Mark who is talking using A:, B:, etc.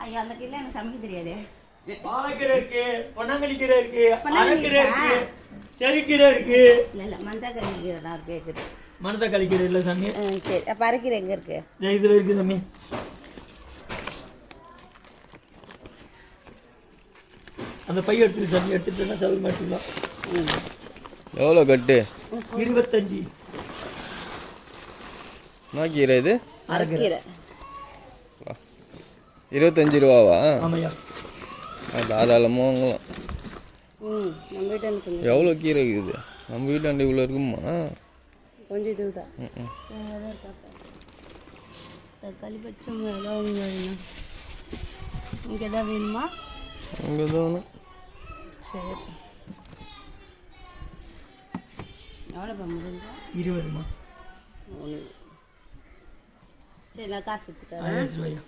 A: ஐயா அந்த கீரை எனக்கு சமைக்க தெரியாது.
B: பாலக்கீரை இருக்கு, பொன்னாங்கண்ணி கீரை இருக்கு, அரைக்கீரை இருக்கு, செருக்கீரை இருக்கு.
A: இல்ல மணத்தக்காளி கீரை தான் கேக்குது.
B: மணத்தக்காளி கீரை இல்ல சாமி.
A: சரி அப்ப அரைக்கீரை எங்க இருக்கு?
B: இதுல இருக்கு சாமி. அந்த பைய எடுத்துட்டு சாமி, எடுத்துட்டேன்னா சவுல் மாட்டிக்கலாம்.
C: எவ்வளோ கட்டு?
B: 25.
C: என்ன கீரை இது?
A: அரைக்கீரை
C: 25 ரூபாவா?
B: ஆமாய்யா.
C: தாராளமாக வாங்கலாம்.
A: நம்ம வீட்டு
C: எவ்வளோ கீரை இருக்குது? நம்ம வீட்டாண்ட இவ்வளோ இருக்குமா?
A: கொஞ்சம் இதுதான். தக்காளி பச்சை மிளகாய் வேணும். உங்களுக்கு எதாவது வேணுமா?
C: அங்கே தான் வேணும்.
A: சரி எவ்வளோ முடிஞ்சா?
B: 20மா.
A: சரி நான் காசு எடுத்துக்கிறேன்.
B: 1000 ரூபாயா.